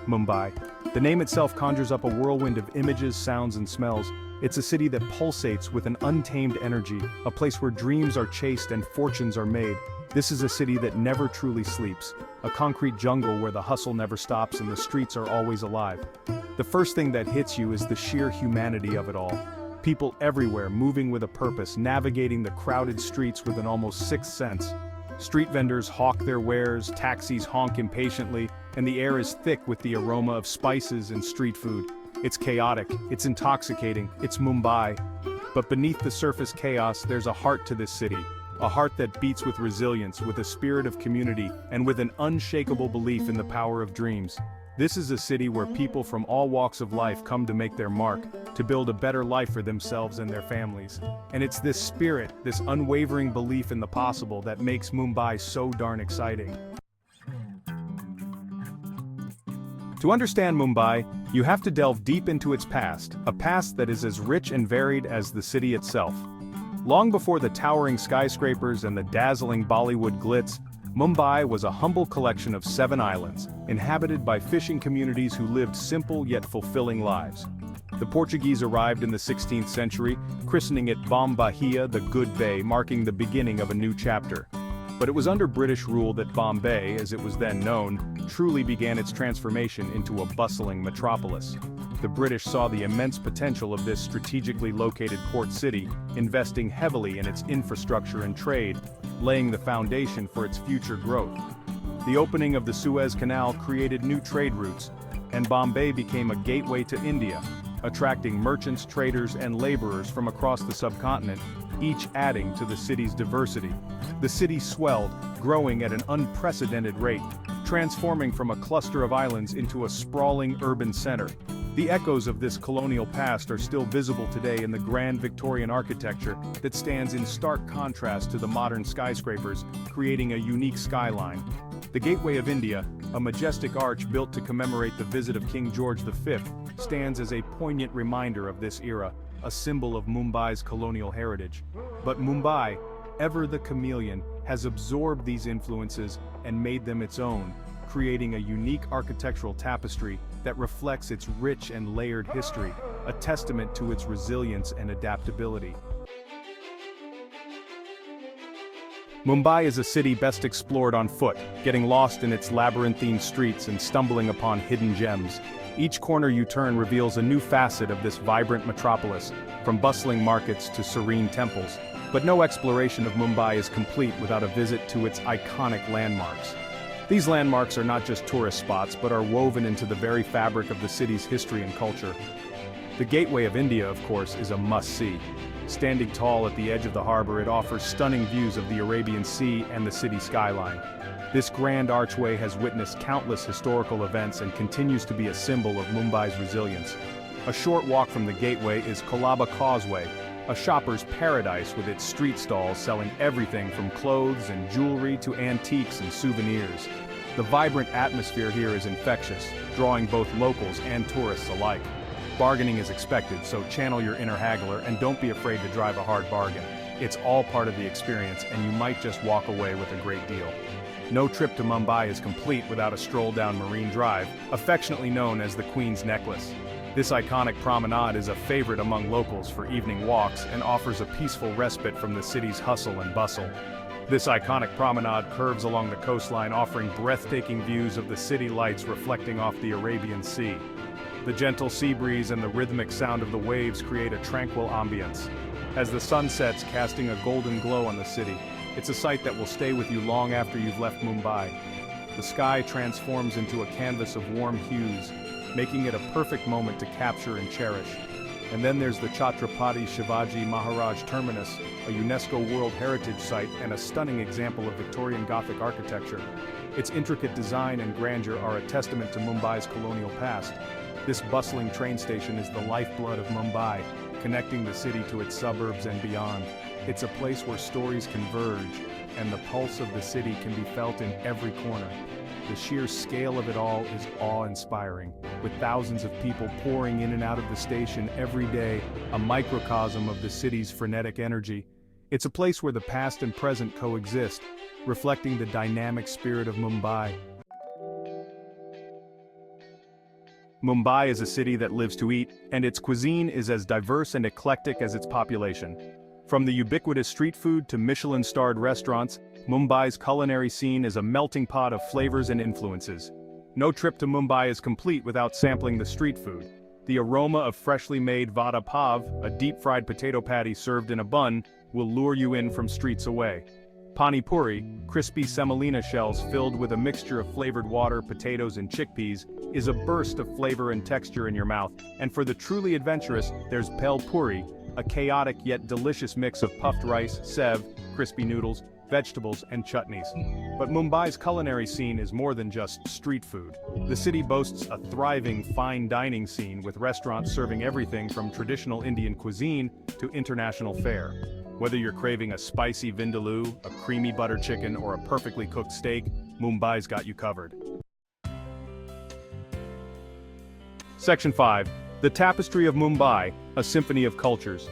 Mumbai. The name itself conjures up a whirlwind of images, sounds, and smells. It's a city that pulsates with an untamed energy, a place where dreams are chased and fortunes are made. This is a city that never truly sleeps, a concrete jungle where the hustle never stops and the streets are always alive. The first thing that hits you is the sheer humanity of it all. People everywhere moving with a purpose, navigating the crowded streets with an almost sixth sense. Street vendors hawk their wares, taxis honk impatiently, and the air is thick with the aroma of spices and street food. It's chaotic, it's intoxicating, it's Mumbai. But beneath the surface chaos, there's a heart to this city. A heart that beats with resilience, with a spirit of community, and with an unshakable belief in the power of dreams. This is a city where people from all walks of life come to make their mark, to build a better life for themselves and their families. And it's this spirit, this unwavering belief in the possible that makes Mumbai so darn exciting. To understand Mumbai, you have to delve deep into its past, a past that is as rich and varied as the city itself. Long before the towering skyscrapers and the dazzling Bollywood glitz, Mumbai was a humble collection of 7 islands, inhabited by fishing communities who lived simple yet fulfilling lives. The Portuguese arrived in the 16th century, christening it Bombahia, the Good Bay, marking the beginning of a new chapter. But it was under British rule that Bombay, as it was then known, truly began its transformation into a bustling metropolis. The British saw the immense potential of this strategically located port city, investing heavily in its infrastructure and trade, laying the foundation for its future growth. The opening of the Suez Canal created new trade routes, and Bombay became a gateway to India, attracting merchants, traders, and laborers from across the subcontinent, each adding to the city's diversity. The city swelled, growing at an unprecedented rate, transforming from a cluster of islands into a sprawling urban center. The echoes of this colonial past are still visible today in the grand Victorian architecture that stands in stark contrast to the modern skyscrapers, creating a unique skyline. The Gateway of India, a majestic arch built to commemorate the visit of King George V, stands as a poignant reminder of this era, a symbol of Mumbai's colonial heritage. But Mumbai, ever the chameleon, has absorbed these influences and made them its own, creating a unique architectural tapestry that reflects its rich and layered history, a testament to its resilience and adaptability. Mumbai is a city best explored on foot, getting lost in its labyrinthine streets and stumbling upon hidden gems. Each corner you turn reveals a new facet of this vibrant metropolis, from bustling markets to serene temples. But no exploration of Mumbai is complete without a visit to its iconic landmarks. These landmarks are not just tourist spots, but are woven into the very fabric of the city's history and culture. The Gateway of India, of course, is a must-see. Standing tall at the edge of the harbor, it offers stunning views of the Arabian Sea and the city skyline. This grand archway has witnessed countless historical events and continues to be a symbol of Mumbai's resilience. A short walk from the Gateway is Colaba Causeway, a shopper's paradise with its street stalls selling everything from clothes and jewelry to antiques and souvenirs. The vibrant atmosphere here is infectious, drawing both locals and tourists alike. Bargaining is expected, so channel your inner haggler and don't be afraid to drive a hard bargain. It's all part of the experience, and you might just walk away with a great deal. No trip to Mumbai is complete without a stroll down Marine Drive, affectionately known as the Queen's Necklace. This iconic promenade is a favorite among locals for evening walks and offers a peaceful respite from the city's hustle and bustle. This iconic promenade curves along the coastline, offering breathtaking views of the city lights reflecting off the Arabian Sea. The gentle sea breeze and the rhythmic sound of the waves create a tranquil ambience. As the sun sets, casting a golden glow on the city, it's a sight that will stay with you long after you've left Mumbai. The sky transforms into a canvas of warm hues, making it a perfect moment to capture and cherish. And then there's the Chhatrapati Shivaji Maharaj Terminus, a UNESCO World Heritage Site and a stunning example of Victorian Gothic architecture. Its intricate design and grandeur are a testament to Mumbai's colonial past. This bustling train station is the lifeblood of Mumbai, connecting the city to its suburbs and beyond. It's a place where stories converge, and the pulse of the city can be felt in every corner. The sheer scale of it all is awe-inspiring, with thousands of people pouring in and out of the station every day, a microcosm of the city's frenetic energy. It's a place where the past and present coexist, reflecting the dynamic spirit of Mumbai. Mumbai is a city that lives to eat, and its cuisine is as diverse and eclectic as its population. From the ubiquitous street food to Michelin-starred restaurants, Mumbai's culinary scene is a melting pot of flavors and influences. No trip to Mumbai is complete without sampling the street food. The aroma of freshly made vada pav, a deep-fried potato patty served in a bun, will lure you in from streets away. Pani puri, crispy semolina shells filled with a mixture of flavored water, potatoes and chickpeas, is a burst of flavor and texture in your mouth. And for the truly adventurous, there's bhel puri, a chaotic yet delicious mix of puffed rice, sev, crispy noodles, vegetables, and chutneys. But Mumbai's culinary scene is more than just street food. The city boasts a thriving fine dining scene with restaurants serving everything from traditional Indian cuisine to international fare. Whether you're craving a spicy vindaloo, a creamy butter chicken, or a perfectly cooked steak, Mumbai's got you covered. Section 5. The Tapestry of Mumbai, a Symphony of Cultures.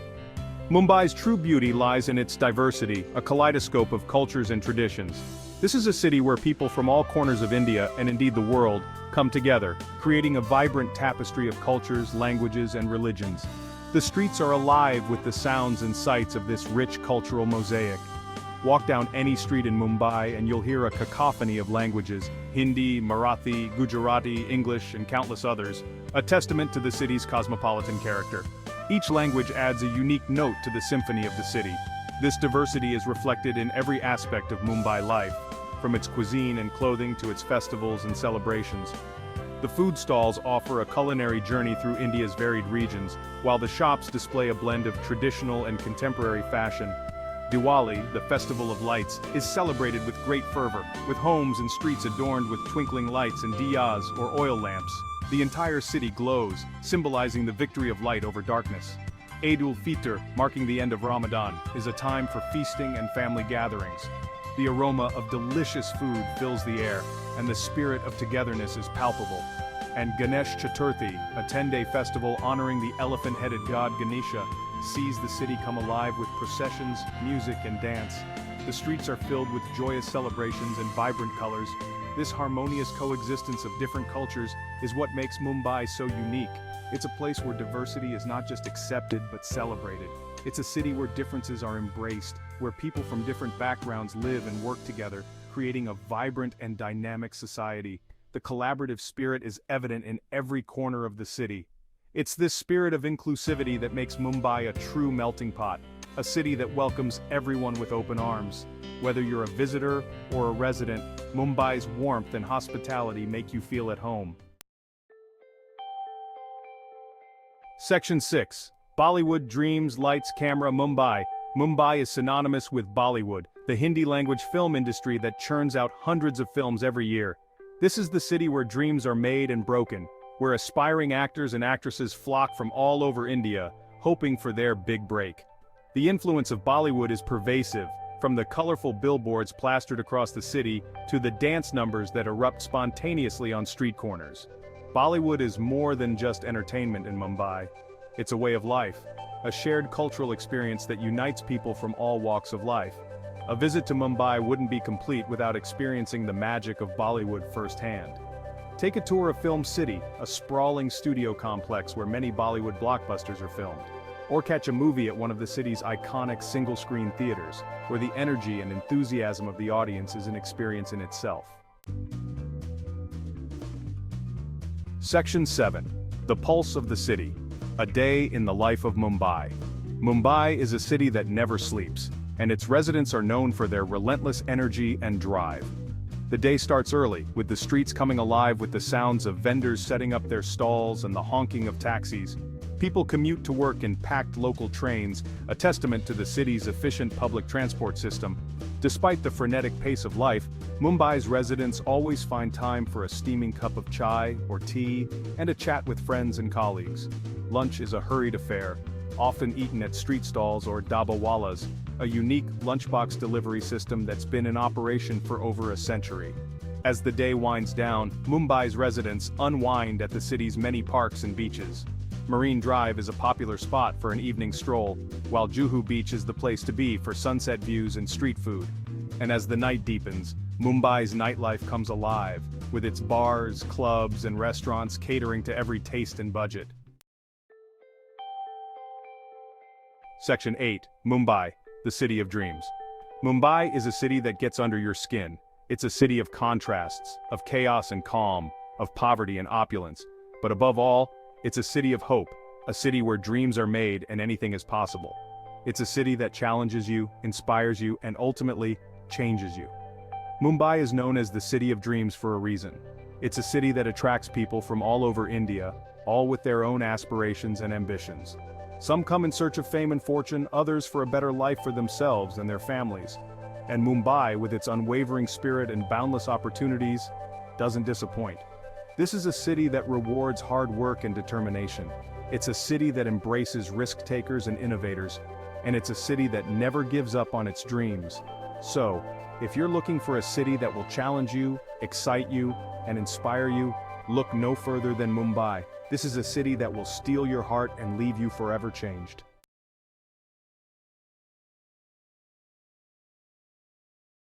Mumbai's true beauty lies in its diversity, a kaleidoscope of cultures and traditions. This is a city where people from all corners of India, and indeed the world, come together, creating a vibrant tapestry of cultures, languages, and religions. The streets are alive with the sounds and sights of this rich cultural mosaic. Walk down any street in Mumbai and you'll hear a cacophony of languages: Hindi, Marathi, Gujarati, English, and countless others, a testament to the city's cosmopolitan character. Each language adds a unique note to the symphony of the city. This diversity is reflected in every aspect of Mumbai life, from its cuisine and clothing to its festivals and celebrations. The food stalls offer a culinary journey through India's varied regions, while the shops display a blend of traditional and contemporary fashion. Diwali, the festival of lights, is celebrated with great fervor, with homes and streets adorned with twinkling lights and diyas or oil lamps. The entire city glows, symbolizing the victory of light over darkness. Eid ul-Fitr, marking the end of Ramadan, is a time for feasting and family gatherings. The aroma of delicious food fills the air, and the spirit of togetherness is palpable. And Ganesh Chaturthi, a 10-day festival honoring the elephant-headed god Ganesha, sees the city come alive with processions, music, and dance. The streets are filled with joyous celebrations and vibrant colors. This harmonious coexistence of different cultures is what makes Mumbai so unique. It's a place where diversity is not just accepted but celebrated. It's a city where differences are embraced, where people from different backgrounds live and work together, creating a vibrant and dynamic society. The collaborative spirit is evident in every corner of the city. It's this spirit of inclusivity that makes Mumbai a true melting pot, a city that welcomes everyone with open arms. Whether you're a visitor or a resident, Mumbai's warmth and hospitality make you feel at home. Section 6. Bollywood Dreams Lights Camera Mumbai. Mumbai is synonymous with Bollywood, the Hindi-language film industry that churns out hundreds of films every year. This is the city where dreams are made and broken, where aspiring actors and actresses flock from all over India, hoping for their big break. The influence of Bollywood is pervasive, from the colorful billboards plastered across the city to the dance numbers that erupt spontaneously on street corners. Bollywood is more than just entertainment in Mumbai. It's a way of life, a shared cultural experience that unites people from all walks of life. A visit to Mumbai wouldn't be complete without experiencing the magic of Bollywood firsthand. Take a tour of Film City, a sprawling studio complex where many Bollywood blockbusters are filmed. Or catch a movie at one of the city's iconic single-screen theaters, where the energy and enthusiasm of the audience is an experience in itself. Section 7. The Pulse of the City. A day in the life of Mumbai. Mumbai is a city that never sleeps, and its residents are known for their relentless energy and drive. The day starts early, with the streets coming alive with the sounds of vendors setting up their stalls and the honking of taxis. People commute to work in packed local trains, a testament to the city's efficient public transport system. Despite the frenetic pace of life, Mumbai's residents always find time for a steaming cup of chai or tea and a chat with friends and colleagues. Lunch is a hurried affair, often eaten at street stalls or dabawalas, a unique lunchbox delivery system that's been in operation for over a century. As the day winds down, Mumbai's residents unwind at the city's many parks and beaches. Marine Drive is a popular spot for an evening stroll, while Juhu Beach is the place to be for sunset views and street food. And as the night deepens, Mumbai's nightlife comes alive, with its bars, clubs, and restaurants catering to every taste and budget. Section 8. Mumbai, the City of Dreams. Mumbai is a city that gets under your skin. It's a city of contrasts, of chaos and calm, of poverty and opulence. But above all, it's a city of hope, a city where dreams are made and anything is possible. It's a city that challenges you, inspires you, and ultimately, changes you. Mumbai is known as the City of Dreams for a reason. It's a city that attracts people from all over India, all with their own aspirations and ambitions. Some come in search of fame and fortune, others for a better life for themselves and their families. And Mumbai, with its unwavering spirit and boundless opportunities, doesn't disappoint. This is a city that rewards hard work and determination. It's a city that embraces risk-takers and innovators, and it's a city that never gives up on its dreams. So, if you're looking for a city that will challenge you, excite you, and inspire you, look no further than Mumbai. This is a city that will steal your heart and leave you forever changed.